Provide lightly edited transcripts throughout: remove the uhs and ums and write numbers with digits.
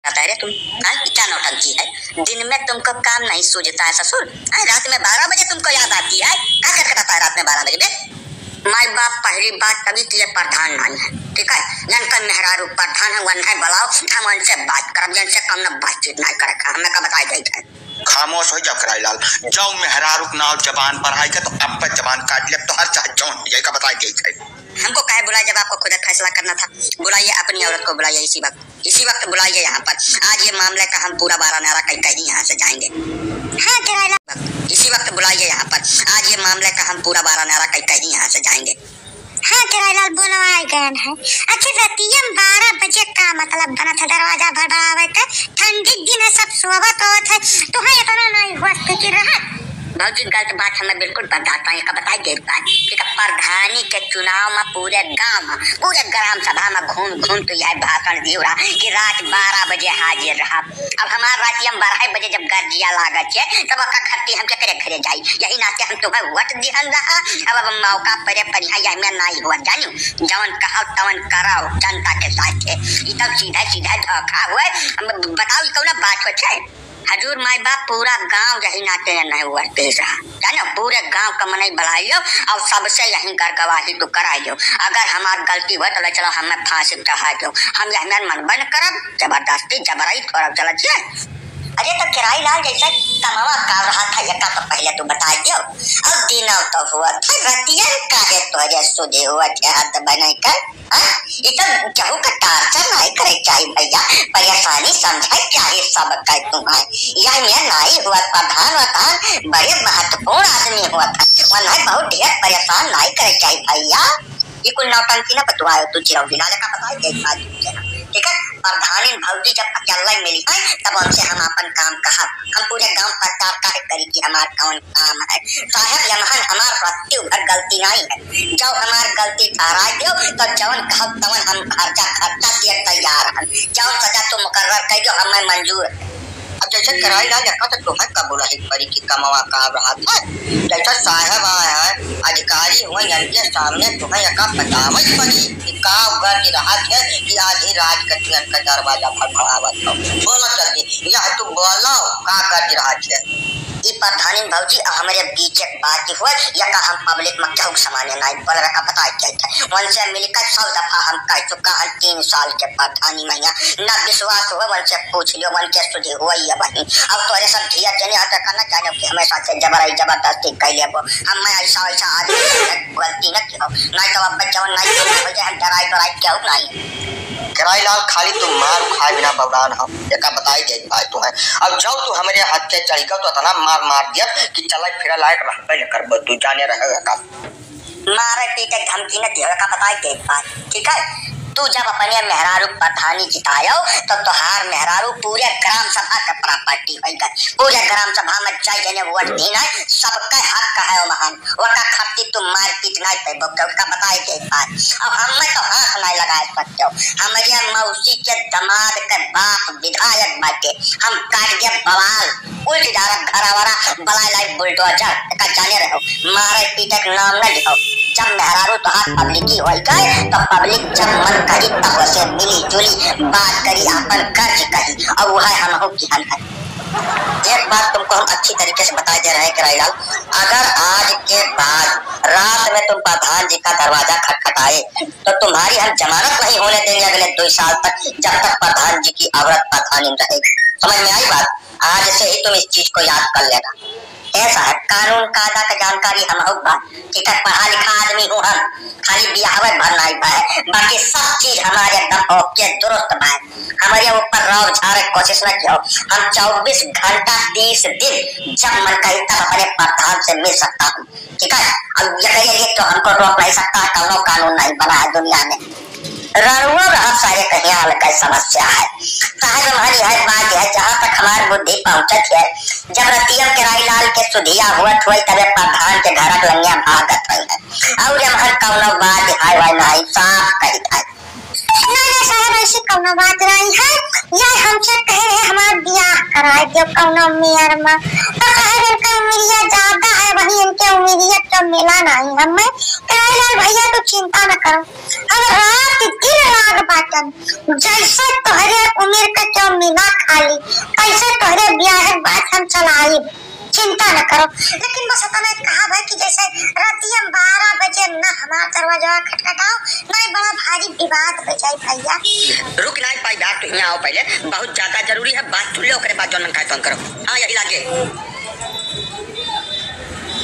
बता रहे तुम क्या नौटंकी है। दिन में तुमको काम नहीं सूझता है ससुर, रात में 12 बजे तुमको याद आती है। क्या करके बताता है रात में 12 बजे में? माई बाप पहली बात तभी कि ये प्रधान नहीं है, ठीक है। जिनका मेहरारू प्रधान है वन है बुलाओ, हम उनसे बात करब, जिनसे कम न बातचीत नहीं करे। हमें का बताई गई है खामोश हो जाओ कराईलाल। जाओ मेहरारू नाव जबान पर आई तो अब पर जबान काट ले तो हर चाह जौन ये का बताई गई है। हमको कहे बुलाए जब आपको खुद फैसला करना था। बुलाइए अपनी औरत को, बुलाइए इसी वक्त बुलाइए यहाँ पर। आज ये मामले का हम पूरा बारा नारा कहीं यहाँ से जाएंगे। हाँ किराएदार, इसी वक्त बुलाइए यहाँ पर। आज ये मामले का हम पूरा बारा नारा कहीं यहाँ से जाएंगे। हाँ किराएदार बुलवाए गए हैं। अच्छा रतिया 12 बजे का मतलब बना था दरवाजा भड़बड़ावे के। ठंडी दिन है सब सोवत होत है तो है इतना नहीं हुआ फिक्र रहा। भौजी गलत बात हमें बिल्कुल बताता है। बताई गई बात कि प्रधानी के चुनाव में पूरे ग्राम सभा में घूम तो यह भाषण दियो रहा कि रात 12 बजे हाजिर रहा। अब हमार रात हम 12 बजे जब गर्जिया लागत है तब का खत्ती हम करे घरे जाई। यही नाते हम तुम्हें वोट दिहन रहा। अब मौका परे परिहा में नहीं हुआ जानू जवन कहा तवन कराओ जनता के साथ है। ये तब सीधा धोखा हुआ। बताओ कौन बात होता है। हजूर माई बाप पूरा गांव यही नाते नहीं हुआ पेश रहा जानो। पूरे गांव का मनाई बढ़ाइयो और सबसे यही कर गवाही तो कराइयो। अगर हमार गलती हुआ तो चलो हमें फांसी चढ़ा दो। हम यह मन बंद करब जबरदस्ती जबराई थोड़ा चल जाए। अरे तो किराएदार जैसा कमावा का रहा था यका तो पहले तो बता दियो। अब दिन तो हुआ था रतिया काहे तोरे सुधे हुआ थे हाथ बनाई कर। ये तो केहू का टार्चर नहीं करे चाहिए भैया। परेशानी समझाई चाहिए सब का तुम्हारे। यह में नहीं हुआ प्रधान बड़े महत्वपूर्ण आदमी हुआ था। वह बहुत ढेर परेशान नहीं करे चाहिए भैया। ये कुल नौटंकी ना बतवाओ तू चिरौरी ना का बताई गई बात ठीक है। प्रधानी भौजी जब अकेला मिली है तब हमसे हम अपन काम कहा। हम पूरे गांव प्रचार कार्य करी कि हमार कौन काम है। साहब यमहन हमार प्रत्यु भर गलती नहीं है। जब हमार गलती ठहरा दो तो जवन कहा तवन हम खर्चा दिए तैयार हैं। जवन सजा तो मुकर्रर कर दो हमें मंजूर है। अब जैसे किराएदार जगह तो तुम्हें कबूल है परी की कमावा का रहा था। जैसा साहब आया है अधिकारी हुए इनके सामने तुम्हें यका बतावत पड़ी कि का उगर रहा है कि आज ही राज का दरवाजा फड़फड़ावत हो। बोलो जल्दी यह तू बोलो का कर रहा है। ये प्रधानी भौजी हमारे बीच एक बात हुआ यका हम पब्लिक में क्या समाने नहीं बोल रखा पता क्या था। वन से मिलकर 100 दफा हम कह चुका है 3 साल के प्रधानी में न विश्वास हुआ। वन से पूछ लियो वन के सुधी हुआ ही वही। अब तोरे सब धिया जने हटा करना जाने कि हमेशा से जबरदस्ती कर लेबो। हम मैं ऐसा आदमी गलती न कियो नहीं तो अब बच्चा नहीं हो जाए हम डराई क्यों नहीं। किराएदार खाली तुम मार खाए बिना बवरान हम एका बताई गई बात तो है। अब जाओ तू हमारे हाथ से चढ़ गया तो इतना मार दिया कि चला फिर लायक रह पहले कर तू जाने रहेगा का मारे पीटे धमकी न दिया का बताई गई बात ठीक है। तू जब अपने मेहरारू प्रधानी जितायो तो तुहार मेहरारू पूरे ग्राम सभा का प्रॉपर्टी हो गई। पूरे ग्राम सभा में जाने वोट देना सबका हक है। महान वका खाती तुम मार पीट नहीं पे का बताई गई बात। अब हमें तो हाथ नहीं लगा सकते हो। हमारे मौसी के दामाद के बाप विधायक बाटे हम काट के बवाल उल्ट डारा घरावारा बलाई लाई बुलडोजर का जाने रहो। मारे पीटे के नाम न लिखो। जब मेहरारू तो हाथ पब्लिकी हो गए तो पब्लिक जब मन करी तब से मिली जुली बात करी अपन कर्ज कही और वह हम हो कि हम है। एक बात तुमको हम अच्छी तरीके से बता दे रहे हैं किराएदार। अगर आज के बाद रात में तुम प्रधान जी का दरवाजा खटखटाए तो तुम्हारी हम जमानत नहीं होने देंगे अगले 2 साल तक जब तक प्रधान जी की औरत प्रधानी रहेगी। समझ में आई बात। आज से ही तुम इस चीज को याद कर लेना। ऐसा है कानून कायदा का जानकारी हम होगा ठीक है। पढ़ा लिखा आदमी हूँ हम खाली बियाहवे भरना ही है बाकी सब चीज हमारे एकदम ओके दुरुस्त है। हमारे ऊपर रौब झाड़े कोशिश न किया। हम 24 घंटा 30 दिन जब मन कही तब अपने प्रधान से मिल सकता हूँ ठीक है। अब ये तो हमको रोक नहीं सकता कौनो कानून नहीं बना है दुनिया में। रणुआ रहा सारे कहीं अलग समस्या है। साहब हमारी है बात है जहाँ तक हमारी बुद्धि पहुँचत है। जब रतिया किराएलाल के सुधिया हुआ हुई तबे प्रधान के घर लंगिया भागत रही है और जब हर कौनो बात है वह नहीं साफ कही था। नहीं साहब ऐसी कौनो बात नहीं है। यह हमसे कह रहे हमारा ब्याह कराए दो कौनो मेयर में तो साहब इनका उम्मीदियत ज्यादा है वही इनके उम्मीदियत तो मिला नहीं हमें। कहला भैया तो चिंता न करो, अब रात दिन लाग बाटन जैसे तोहरे उम्र का क्यों मीना खाली कैसे तोहरे ब्याह बात हम चलाई, चिंता न करो। लेकिन बस इतना कहा भाई कि जैसे रातिया 12 बजे न हमारा दरवाजा खटखटाओ नहीं बड़ा भारी विवाद हो जाए भैया। रुक नहीं पाई बात, तो यहाँ आओ पहले, बहुत ज्यादा जरूरी है बात सुन लो, ओकरे बाद जौन मन खाए फोन करो। हाँ यही लागे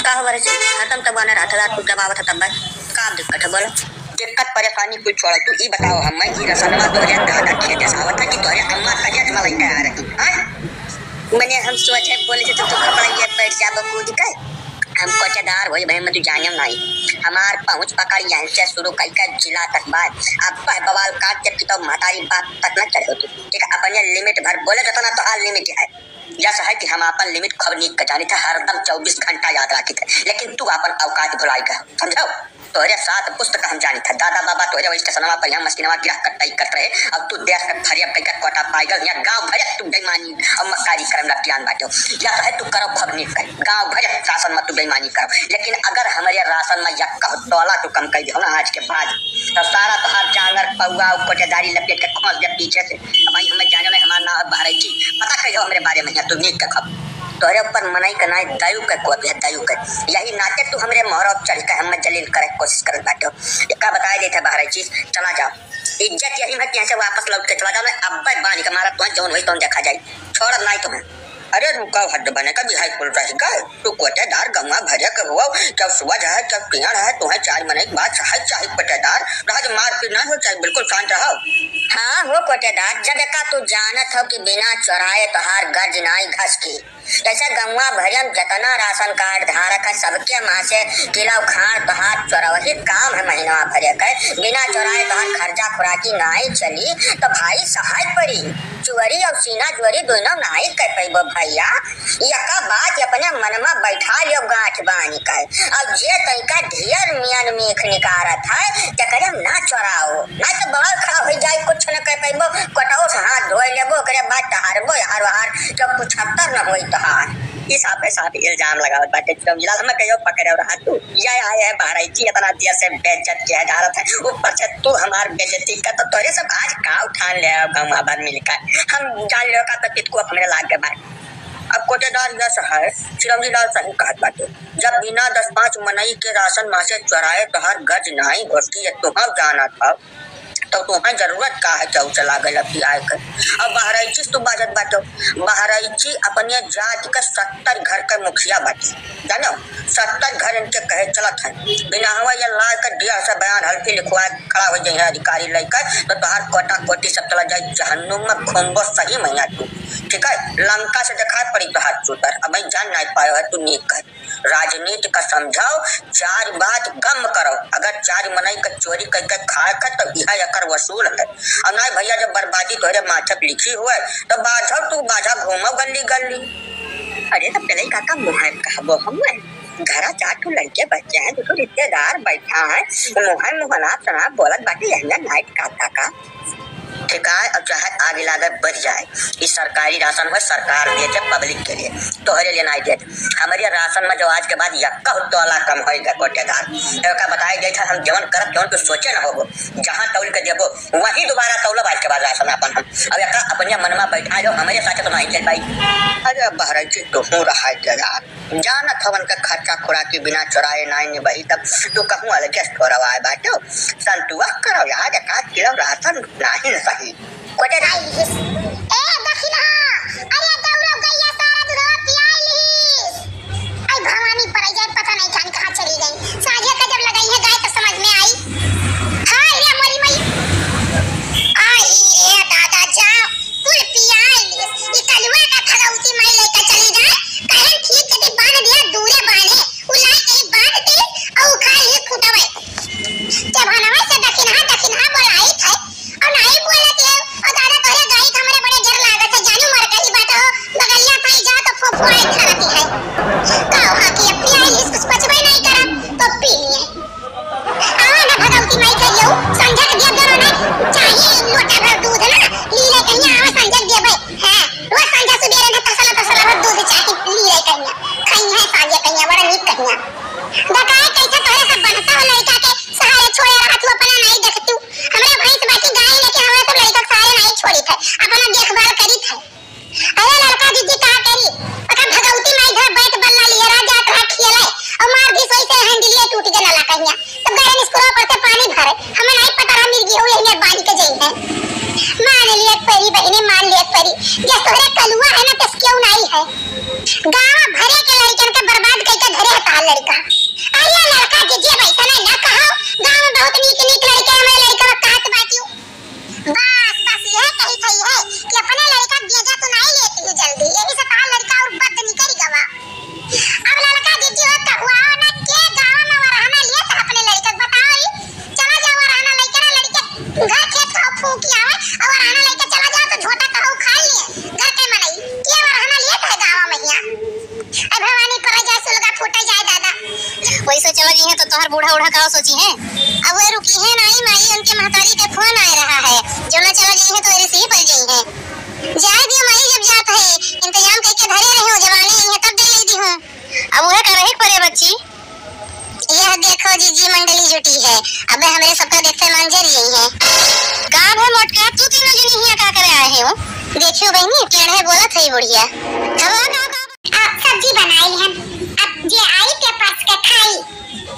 का हो बरे हरदम तब आने रात रात जब आवत तब का दिक्कत है बोलो। दिक्कत परेशानी कुछ छोड़, तू ई बताओ हम ई रसनवा तोरे दादा खेत सावत है कि तोरे अम्मा कहिया जमा लइका आ रही हां मने हम सोचे बोले से तो कपड़ा ये बैठ जाबो कूद के हम कोचेदार होई भाई मैं तू जानम नहीं हमार पहुंच पकड़ यहां से शुरू कई का जिला तक बात अब बवाल काट के तो मातारी बात तक न चढ़ो तू ठीक है। अपने लिमिट भर बोले तो ना तो हाल लिमिट है जैसा है कि हम अपन लिमिट खबर नहीं कटानी था हरदम 24 घंटा याद रखी थे, लेकिन तू अपन अवकात भुलाई का समझो। तोरे साथ पुस्तक हम जानी था दादा बाबा तोरे स्टेशनवा पर हम मस्किनवा गिरा कटाई करत रहे, अब तू देश में फरिया पैका कोटा पाइगल या गांव भर तू बेईमानी और मक्कारी करम लटियान बाटो या तो है तू करो खबर नहीं कर गांव भर राशन में तू बेईमानी करो, लेकिन अगर हमारे राशन में यक्का तोला तो कम कर दो ना आज के बाद तो सारा तो हर जानवर पौआ कोटेदारी लपेट के खोल दे पीछे से। भाई हमें जाने में हमारा नाम भारत जी पता कहियो हमारे बारे में तू नीक का खबर तोरे ऊपर मनाई का ना दायु का को है दायु का यही नाते तू हमरे मोहरब चढ़ के हम जलील करे कोशिश करत बाटो का बताए देते बाहर चीज चला जाओ इज्जत यही मत यहाँ से वापस लौट के चला जाओ अब बानी का मारा तो जौन वही तो देखा जाए छोड़ नहीं तुम्हें। अरे रुका हद बने का बिहाई खुल रही का तू कोटेदार गंगा भरे के हुआ जब सुबह जाए जब पिया रहे तुम्हें चाय मने के बाद चाहे चाहे कोटेदार राज मार फिर ना हो चाहे बिल्कुल शांत रहो। हाँ हो कोटेदार जब का तू जानत हो कि बिना चौराए तोहार गज नाई घस की जैसे गंगा भरियम जतना राशन कार्ड धारक है सबके माँ से किलो खान तोहार चौराही काम है महीना भरे का बिना चौराए तोहार खर्चा खुराकी नाई चली तो भाई सहाय पड़ी चुअरी और सीना जुअरी दोनों नाई कर पैबो भैया यका बात अपने मन में बैठा लियो गांठ बानी का अब जे तैका ढेर मियन मेख निकारत है तकरे ना चोराओ ना तो बड़ खड़ा हो जाए कुछ न कर पैबो कटाओ से हाथ धोई लेबो करे बाद तहारबो यार हार जब कुछ हत्तर न होई तहार इस आपे साथ इल्जाम लगावत बाटे समझला हम कहियो पकड़े और हाथ तू ये आए है बाहर जी इतना दिया से बेइज्जत किया जा रहा था ऊपर से तू हमार बेइज्जती का तो तोरे सब आज का उठान ले हम आबाद मिलकर हम जान लो का तो कितको अपने लाग के बाहर अब कोटेदार यह है चिरंजी लाल सही कहत बाटे जब बिना 10-5 मनई के राशन मासे चुराए तो हर गज नहीं घोषती है तुम्हार जाना था तो तुम्हें जरूरत का है चौ चला गए लपटी आए कर अब बहराइची तू बाजत बाटो बहराइची अपने जात का 70 घर का मुखिया बाटे जानो 70 घर इनके कहे चलत है बिना हवा या ला कर दिया से बयान हल्फी लिखवा खड़ा हो जाए अधिकारी लेकर तो तोहार कोटा कोटी सब चला जाए जहन्नुम में खोम्बो सही मैया तू ठीक है लंका से दिखा पड़ी तो हाथ चूतर अब मैं जान नहीं पायो है तू नीक कर राजनीति का समझाओ 4 बात गम करो अगर 4 मनई का चोरी करके खाए का तो यह कर वसूल है और ना भैया जब बर्बादी तोरे माथे पे लिखी हुआ है तो बाधा तू बाधा घूमो गली गली। अरे तो पहले काका मुहाय कहबो हम घरा 4 लड़के बच्चे हैं 2 रिश्तेदार बैठा है मुहाय मुहना सना बोलत बाकी यहां नाइट का ठीक है। अब चाहे आगे लागत बढ़ जाए इस सरकारी राशन में सरकार देते पब्लिक के लिए तोहरे लिए नहीं देते हमारे राशन में जो आज के बाद यक्का तोला कम होगा कोटेदार का बताया गया था हम जवन करब जवन तो सोचे ना हो जहाँ तौल के देबो वही दोबारा तौलब आज के बाद राशन अपन हम अब यक्का अपने मन में बैठा जाओ हमारे साथ तो नहीं चल पाई। अरे बहराइची तो हो रहा है यार जाना थवन का खर्चा खुराकी बिना चुराए नहीं बही तब तो कहूँ अलग छोड़वा बाटो संतुआ करो यार 1 किलो राशन नहीं सही कोटेदार ए दखिना अरे दौड़ो गैया सारा दूध पियाली आई भवानी पर जाए पता नहीं जान कहां चली गई साझे का जब लगाई है गाय तो समझ में आई हां रे मोरी मई आई ए दादा जा कुल पियाली ये कलवा का ठगौती मैं लेकर चली जाए कहन ठीक के बांध दिया दूरे बांधे उलाई के बांध दे औ खाली खुटवे जब हनवा से दखिना बोलाई था और नहीं बोलत है और दादा तोरे गाय हमरे बड़े जर लागत जे तोरे कलुआ है ना तस क्यों नहीं है गांव भरे के लड़कन के बर्बाद करके घरे हटा लड़का अरे लड़का दीजिए पैसा ना कहो गांव में बहुत नीक नीक लड़के हमारे लड़का कहत बाटियो बस बस यह कही थई है कि अपने लड़का भेजा तो नहीं लेती है जल्दी यही से तार लड़का और बद निकल गवा अब लड़का दीजिए तो हुआ ना के गांव में वरहना लिए तो अपने लड़का बताओ री चला जाओ वरहना लड़का ना लड़के घर खेत का फूकी आवे और वरहना लड़का चला जाओ तो झोटा कहू खा लिए घर के मनई के वरहना लिए तो गांव में हिया ए भवानी पर जाए सुलगा फूटे जाए दादा वही सोचे लगी है तो तोहर बूढ़ा उड़ा का सोची है अब वो रुकी है नहीं माई उनके महतारी के फोन आ रहा है जो ना चला गई है तो ऐसे ही पड़ गई है जाए दियो माई जब जात है इंतजाम करके धरे रही हो जवानी है तब दे दी हूं अब वो कर रही पड़े बच्ची यह देखो जीजी मंडली जुटी है अब हमरे सबका देखते मंजर यही है गांव है मोटका तू तीनों जनी हिया का करे आए हो देखियो बहनी टेढ़े बोलत है बुढ़िया सब्जी बनाई है अब जे आई के पास का खाई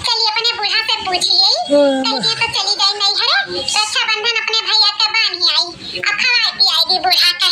चलिए अपने बूढ़ा से पूछ लिए कहीं तो चली गई नहीं है रक्षाबंधन अपने भैया के बांध ही आई अब खवाई पियाएगी बूढ़ा का